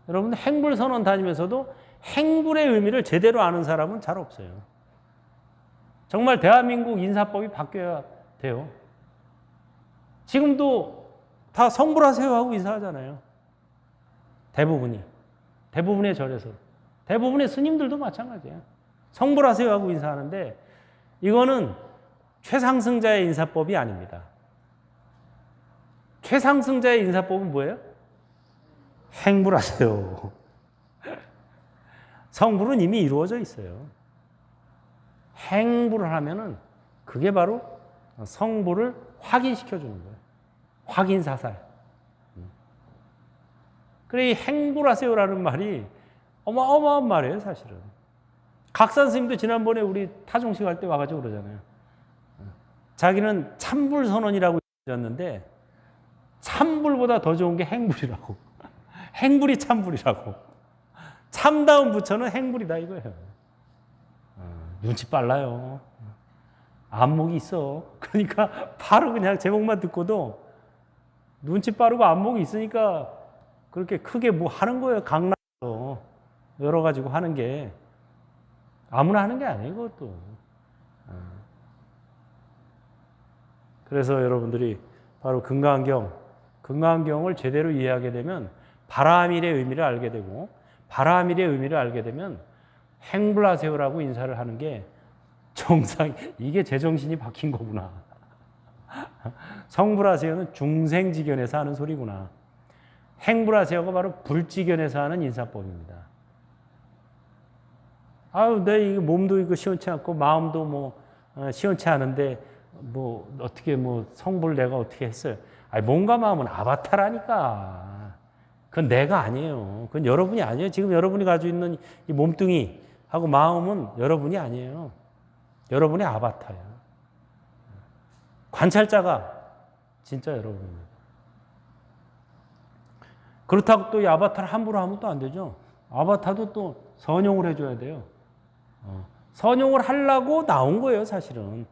여러분 행불 선언 다니면서도 행불의 의미를 제대로 아는 사람은 잘 없어요. 정말 대한민국 인사법이 바뀌어야 돼요. 지금도 다 성불하세요 하고 인사하잖아요. 대부분의 절에서. 대부분의 스님들도 마찬가지예요. 성불하세요 하고 인사하는데 이거는 최상승자의 인사법이 아닙니다. 최상승자의 인사법은 뭐예요? 행불하세요. 성불은 이미 이루어져 있어요. 행불을 하면은 그게 바로 성불을 확인시켜주는 거예요. 확인사살. 그래, 이 행불하세요라는 말이 어마어마한 말이에요, 사실은. 각산 스님도 지난번에 우리 타종식 할 때 와가지고 그러잖아요. 자기는 참불 선언이라고 했는데 참불보다 더 좋은 게 행불이라고. 행불이 참불이라고. 참다운 부처는 행불이다 이거예요. 눈치 빨라요. 안목이 있어. 그러니까 바로 그냥 제목만 듣고도 눈치 빠르고 안목이 있으니까 그렇게 크게 뭐 하는 거예요. 강나서 여러 가지고 하는 게 아무나 하는 게 아니에요. 그것도. 그래서 여러분들이 바로 금강경을 제대로 이해하게 되면 바라밀의 의미를 알게 되고 바라밀의 의미를 알게 되면 행불하세요라고 인사를 하는 게 정상, 이게 제정신이 박힌 거구나. 성불하세요는 중생지견에서 하는 소리구나. 행불하세요가 바로 불지견에서 하는 인사법입니다. 내 이 몸도 이거 시원치 않고 마음도 뭐 시원치 않은데 뭐 어떻게 뭐 성불 내가 어떻게 했어요? 몸과 마음은 아바타라니까. 그건 내가 아니에요. 그건 여러분이 아니에요. 지금 여러분이 가지고 있는 이 몸뚱이하고 마음은 여러분이 아니에요. 여러분의 아바타예요. 관찰자가 진짜 여러분입니다. 그렇다고 또 이 아바타를 함부로 하면 또 안 되죠. 아바타도 또 선용을 해줘야 돼요. 선용을 하려고 나온 거예요, 사실은.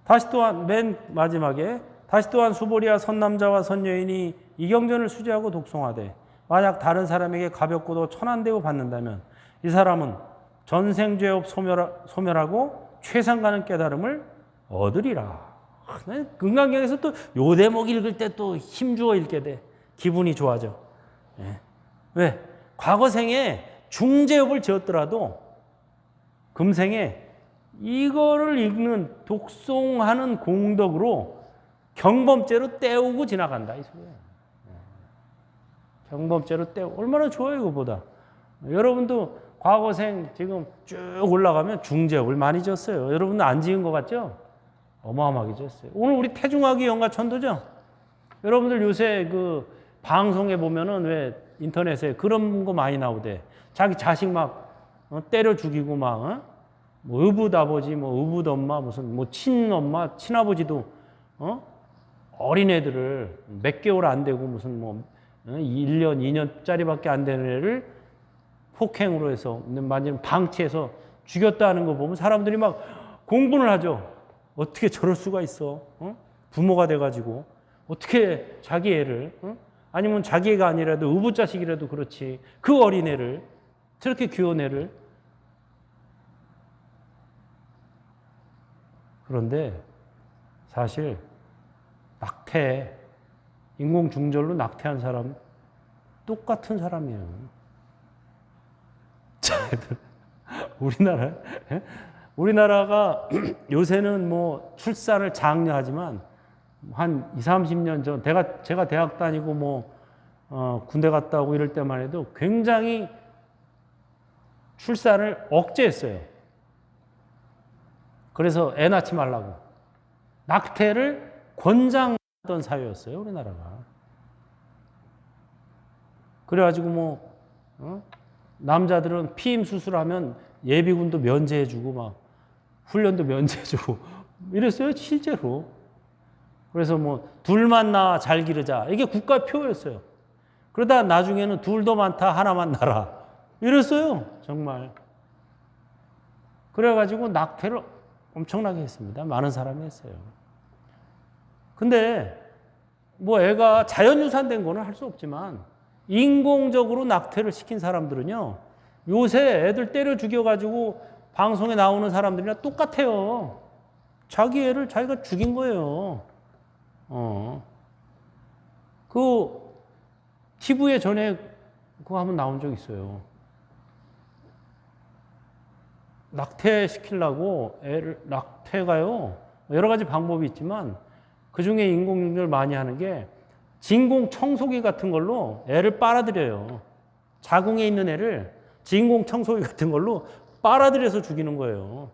다시 또한 맨 마지막에 다시 또한 수보리와 선남자와 선여인이 이경전을 수지하고 독송하되 만약 다른 사람에게 가볍고도 천한대우 받는다면 이 사람은 전생죄업 소멸하고 최상가는 깨달음을 얻으리라. 금강경에서 또 요 대목 읽을 때 또 힘주어 읽게 돼. 기분이 좋아져. 예. 왜? 과거생에 중죄업을 지었더라도 금생에 이거를 읽는 독송하는 공덕으로 경범죄로 때우고 지나간다 이 소리야. 경범죄로 때우고 얼마나 좋아요 이거보다. 여러분도 과거생 지금 쭉 올라가면 중죄업을 많이 지었어요. 여러분도 안 지은 것 같죠? 어마어마하게 지었어요. 오늘 우리 태중학위 연가천도죠? 여러분들 요새 그 방송에 보면은 왜 인터넷에 그런 거 많이 나오대. 자기 자식 막 때려 죽이고 막 뭐 의붓아버지, 뭐 의붓엄마, 무슨 뭐 친엄마, 친아버지도 어린애들을 몇 개월 안 되고 무슨 뭐 1년, 2년짜리밖에 안 되는 애를 폭행으로 해서 완전 방치해서 죽였다는 거 보면 사람들이 막 공분을 하죠. 어떻게 저럴 수가 있어? 부모가 돼가지고 어떻게 자기 애를 아니면 자기 애가 아니라도 의붓자식이라도 그렇지 그 어린애를 저렇게 귀여운 애를. 그런데 사실 낙태, 인공중절로 낙태한 사람 똑같은 사람이에요. 우리나라가 요새는 뭐 출산을 장려하지만 한 20, 30년 전 제가 대학 다니고 뭐 군대 갔다 오고 이럴 때만 해도 굉장히 출산을 억제했어요. 그래서 애 낳지 말라고. 낙태를 권장하던 사회였어요, 우리나라가. 그래가지고 뭐, 남자들은 피임 수술하면 예비군도 면제해주고 막 훈련도 면제해주고 이랬어요, 실제로. 그래서 뭐, 둘만 낳아 잘 기르자. 이게 국가표였어요. 그러다 나중에는 둘도 많다, 하나만 낳아라. 이랬어요, 정말. 그래가지고 낙태를 엄청나게 했습니다. 많은 사람이 했어요. 근데 뭐 애가 자연유산된 거는 할 수 없지만 인공적으로 낙태를 시킨 사람들은요. 요새 애들 때려 죽여가지고 방송에 나오는 사람들이랑 똑같아요. 자기 애를 자기가 죽인 거예요. 그 TV에 전에 그거 한번 나온 적 있어요. 낙태시키려고 애를, 낙태가요, 여러 가지 방법이 있지만 그 중에 인공중절 많이 하는 게 진공 청소기 같은 걸로 애를 빨아들여요. 자궁에 있는 애를 진공 청소기 같은 걸로 빨아들여서 죽이는 거예요.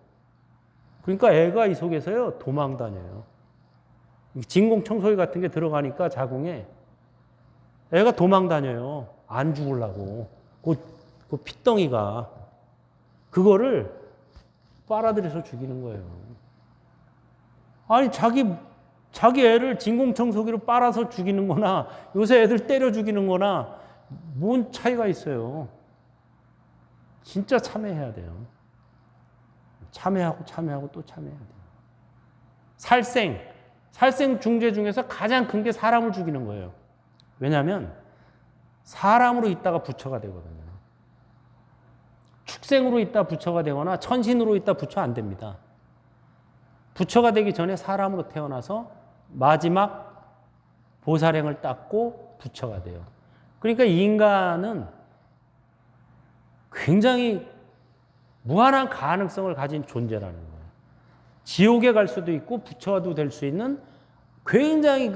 그러니까 애가 이 속에서요, 도망 다녀요. 진공 청소기 같은 게 들어가니까 자궁에 애가 도망 다녀요. 안 죽으려고. 그 핏덩이가. 그거를 빨아들여서 죽이는 거예요. 아니, 자기 애를 진공청소기로 빨아서 죽이는 거나 요새 애들 때려 죽이는 거나 뭔 차이가 있어요. 진짜 참회해야 돼요. 참회하고 또 참회해야 돼요. 살생 중죄 중에서 가장 큰 게 사람을 죽이는 거예요. 왜냐하면 사람으로 있다가 부처가 되거든요. 축생으로 있다 부처가 되거나 천신으로 있다 부처 안 됩니다. 부처가 되기 전에 사람으로 태어나서 마지막 보살행을 닦고 부처가 돼요. 그러니까 인간은 굉장히 무한한 가능성을 가진 존재라는 거예요. 지옥에 갈 수도 있고 부처도 될 수 있는 굉장히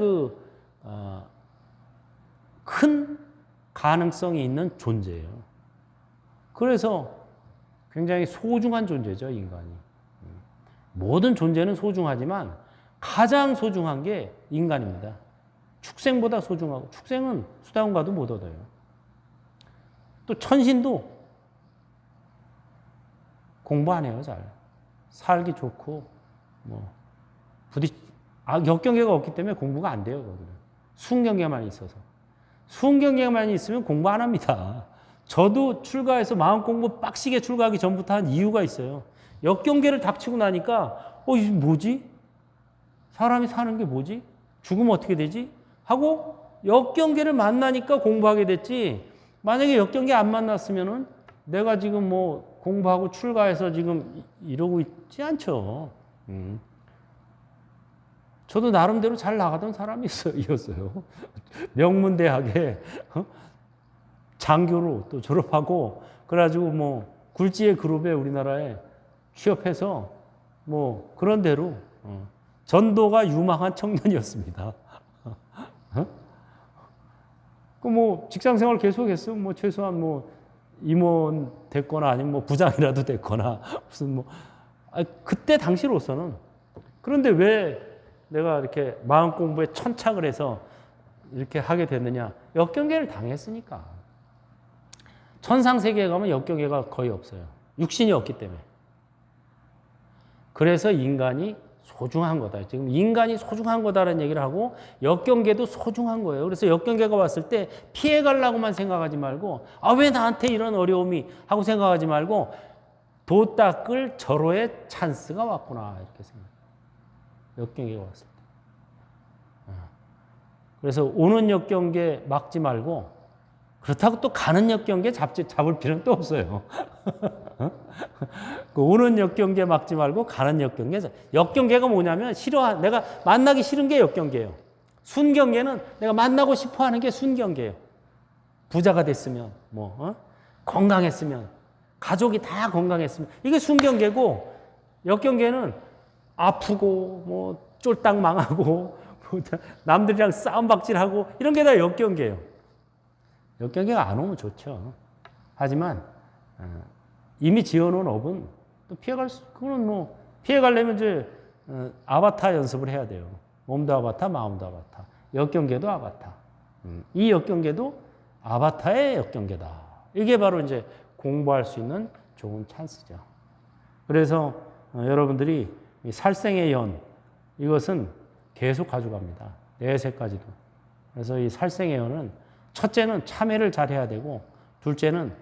큰 가능성이 있는 존재예요. 그래서 굉장히 소중한 존재죠, 인간이. 모든 존재는 소중하지만 가장 소중한 게 인간입니다. 축생보다 소중하고, 축생은 수다원가도 못 얻어요. 또 천신도 공부 안 해요, 잘. 살기 좋고, 역경계가 없기 때문에 공부가 안 돼요, 거기는. 수경계만 있어서. 수경계만 있으면 공부 안 합니다. 저도 출가해서 마음 공부 빡시게 출가하기 전부터 한 이유가 있어요. 역경계를 닥치고 나니까, 이게 뭐지? 사람이 사는 게 뭐지? 죽으면 어떻게 되지? 하고 역경계를 만나니까 공부하게 됐지. 만약에 역경계 안 만났으면은 내가 지금 뭐 공부하고 출가해서 지금 이러고 있지 않죠. 저도 나름대로 잘 나가던 사람이 이었어요. 명문대학에 장교로 또 졸업하고 그래가지고 뭐 굴지의 그룹에 우리나라에 취업해서 뭐 그런 대로 전도가 유망한 청년이었습니다. 그 뭐 직장 생활 계속했어요. 뭐 최소한 뭐 임원 됐거나 아니면 뭐 부장이라도 됐거나 무슨 뭐 그때 당시로서는. 그런데 왜 내가 이렇게 마음 공부에 천착을 해서 이렇게 하게 됐느냐? 역경계를 당했으니까. 천상세계에 가면 역경계가 거의 없어요. 육신이 없기 때문에. 그래서 인간이 소중한 거다. 지금 인간이 소중한 거다라는 얘기를 하고 역경계도 소중한 거예요. 그래서 역경계가 왔을 때 피해가려고만 생각하지 말고 왜 나한테 이런 어려움이 하고 생각하지 말고 도 닦을 절호의 찬스가 왔구나 이렇게 생각해요. 역경계가 왔을 때. 그래서 오는 역경계 막지 말고 그렇다고 또 가는 역경계 잡을 필요는 또 없어요. 그 오는 역경계 막지 말고 가는 역경계. 역경계가 뭐냐면 내가 만나기 싫은 게 역경계예요. 순경계는 내가 만나고 싶어하는 게 순경계예요. 부자가 됐으면, 건강했으면, 가족이 다 건강했으면 이게 순경계고 역경계는 아프고 뭐 쫄딱 망하고 남들이랑 싸움박질하고 이런 게 다 역경계예요. 역경계가 안 오면 좋죠. 하지만 이미 지어놓은 업은 또 그거는 뭐 피해가려면 이제 아바타 연습을 해야 돼요. 몸도 아바타, 마음도 아바타. 역경계도 아바타. 이 역경계도 아바타의 역경계다. 이게 바로 이제 공부할 수 있는 좋은 찬스죠. 그래서 여러분들이 이 살생의 연 이것은 계속 가져갑니다. 내세까지도. 그래서 이 살생의 연은 첫째는 참회를 잘해야 되고 둘째는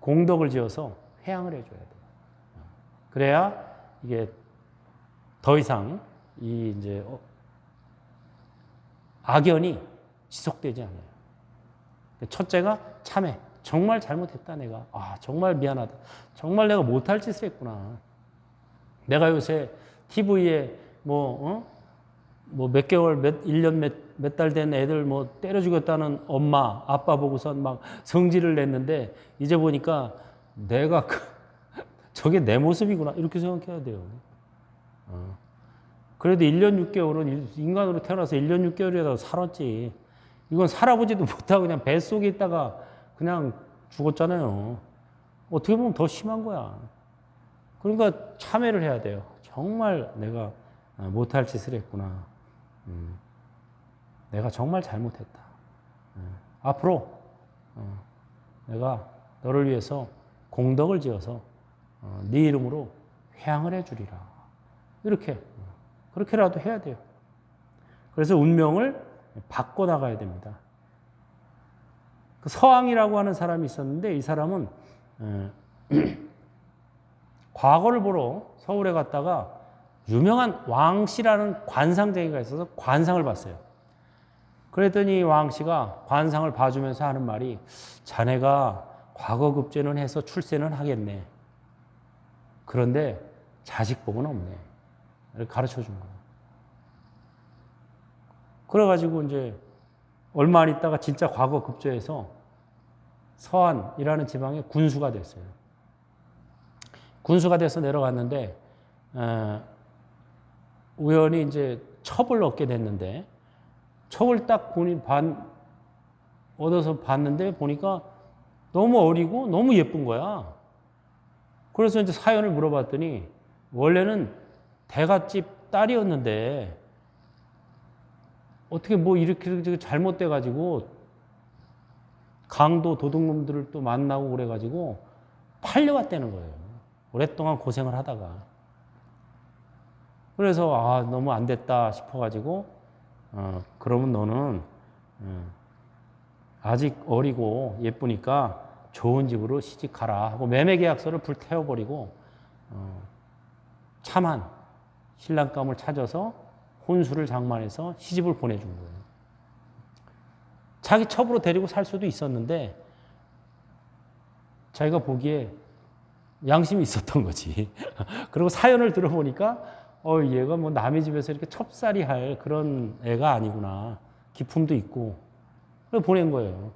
공덕을 지어서 회양을 해줘야 돼요. 그래야 이게 더 이상 이 이제 악연이 지속되지 않아요. 첫째가 참회. 정말 잘못했다 내가. 정말 미안하다. 정말 내가 못할 짓을 했구나. 내가 요새 TV에 몇 개월, 1년 몇 달 된 애들 때려 죽였다는 엄마, 아빠 보고선 막 성질을 냈는데 이제 보니까 내가 저게 내 모습이구나 이렇게 생각해야 돼요. 그래도 1년 6개월은 인간으로 태어나서 1년 6개월이라도 살았지. 이건 살아보지도 못하고 그냥 뱃속에 있다가 그냥 죽었잖아요. 어떻게 보면 더 심한 거야. 그러니까 참회를 해야 돼요. 정말 내가 못할 짓을 했구나. 내가 정말 잘못했다. 앞으로 내가 너를 위해서 공덕을 지어서 네 이름으로 회양을 해주리라. 그렇게라도 해야 돼요. 그래서 운명을 바꿔나가야 됩니다. 그 서왕이라고 하는 사람이 있었는데 이 사람은 과거를 보러 서울에 갔다가 유명한 왕씨라는 관상쟁이가 있어서 관상을 봤어요. 그랬더니 왕씨가 관상을 봐주면서 하는 말이 자네가 과거 급제는 해서 출세는 하겠네. 그런데 자식 복은 없네. 이렇게 가르쳐 준 거예요. 그래가지고 이제 얼마 안 있다가 진짜 과거 급제해서 서안이라는 지방에 군수가 됐어요. 군수가 돼서 내려갔는데 우연히 이제 첩을 얻게 됐는데 첩을 딱 얻어서 봤는데 보니까 너무 어리고 너무 예쁜 거야. 그래서 이제 사연을 물어봤더니 원래는 대갓집 딸이었는데 어떻게 이렇게 잘못돼가지고 강도 도둑놈들을 또 만나고 그래가지고 팔려왔다는 거예요. 오랫동안 고생을 하다가. 그래서 너무 안 됐다 싶어가지고 그러면 너는 아직 어리고 예쁘니까 좋은 집으로 시집가라 하고 매매계약서를 불태워버리고 참한 신랑감을 찾아서 혼수를 장만해서 시집을 보내준 거예요. 자기 첩으로 데리고 살 수도 있었는데 자기가 보기에 양심이 있었던 거지. 그리고 사연을 들어보니까 얘가 뭐 남의 집에서 이렇게 첩살이 할 그런 애가 아니구나. 기품도 있고. 그래서 보낸 거예요.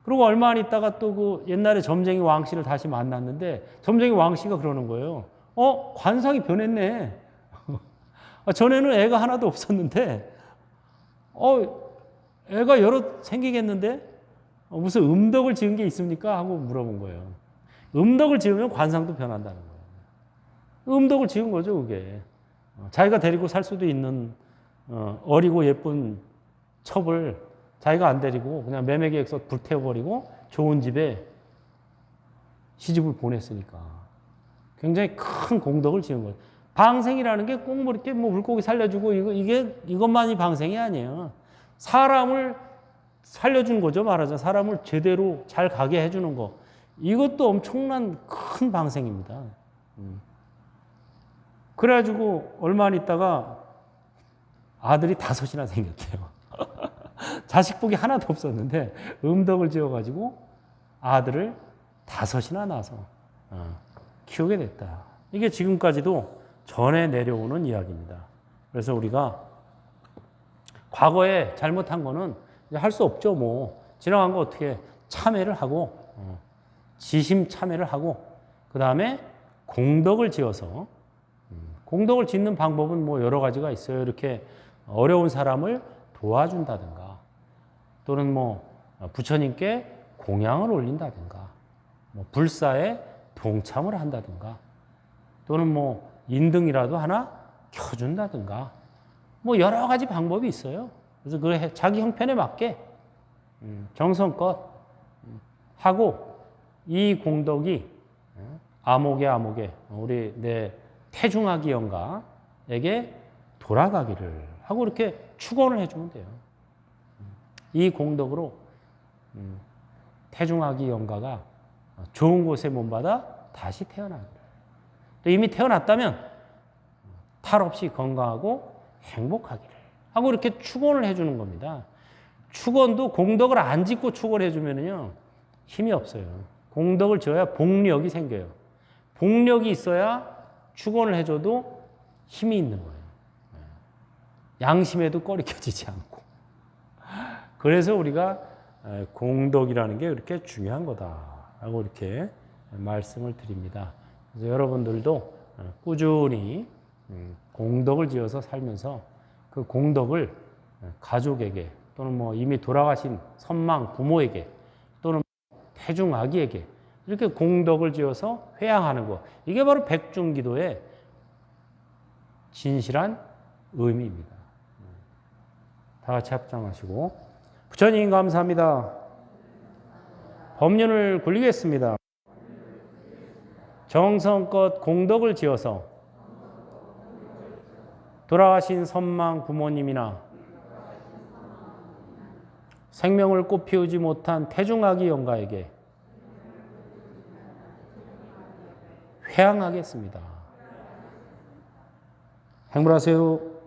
그리고 얼마 안 있다가 또 그 옛날에 점쟁이 왕씨를 다시 만났는데 점쟁이 왕씨가 그러는 거예요. 관상이 변했네. 전에는 애가 하나도 없었는데 애가 여러 생기겠는데 무슨 음덕을 지은 게 있습니까? 하고 물어본 거예요. 음덕을 지으면 관상도 변한다는 거예요. 음덕을 지은 거죠, 그게. 자기가 데리고 살 수도 있는 어리고 예쁜 첩을 자기가 안 데리고 그냥 매매계획서 불태워버리고 좋은 집에 시집을 보냈으니까 굉장히 큰 공덕을 지은 거예요. 방생이라는 게 꼭 뭐 이렇게 뭐 물고기 살려주고 이것만이 방생이 아니에요. 사람을 살려주는 거죠, 말하자면. 사람을 제대로 잘 가게 해주는 거. 이것도 엄청난 큰 방생입니다. 그래가지고 얼마 안 있다가 아들이 5이나 생겼대요. 자식복이 하나도 없었는데 음덕을 지어가지고 아들을 5이나 낳아서 키우게 됐다. 이게 지금까지도 전해 내려오는 이야기입니다. 그래서 우리가 과거에 잘못한 거는 이제 할 수 없죠. 뭐 지나간 거 어떻게 참회를 하고 지심 참회를 하고 그 다음에 공덕을 지어서 공덕을 짓는 방법은 뭐 여러 가지가 있어요. 이렇게 어려운 사람을 도와준다든가 또는 뭐 부처님께 공양을 올린다든가 뭐 불사에 동참을 한다든가 또는 뭐 인등이라도 하나 켜준다든가 뭐 여러 가지 방법이 있어요. 그래서 그 자기 형편에 맞게 정성껏 하고 이 공덕이 아목에 우리 내 태중아기 영가에게 돌아가기를 하고 이렇게 축원을 해주면 돼요. 이 공덕으로 태중아기 영가가 좋은 곳에 몸받아 다시 태어난다. 또 이미 태어났다면 탈 없이 건강하고 행복하기를 하고 이렇게 축원을 해주는 겁니다. 축원도 공덕을 안 짓고 축원을 해주면요 힘이 없어요. 공덕을 지어야 복력이 생겨요. 복력이 있어야 축원을 해줘도 힘이 있는 거예요. 양심에도 꺼리 켜지지 않고. 그래서 우리가 공덕이라는 게 그렇게 중요한 거다라고 이렇게 말씀을 드립니다. 그래서 여러분들도 꾸준히 공덕을 지어서 살면서 그 공덕을 가족에게 또는 뭐 이미 돌아가신 선망 부모에게 또는 태중 아기에게 이렇게 공덕을 지어서 회양하는 것. 이게 바로 백중기도의 진실한 의미입니다. 다 같이 합장하시고 부처님 감사합니다. 법륜을 굴리겠습니다. 정성껏 공덕을 지어서 돌아가신 선망 부모님이나 생명을 꽃피우지 못한 태중아기 영가에게 회양하겠습니다. 행불하세요.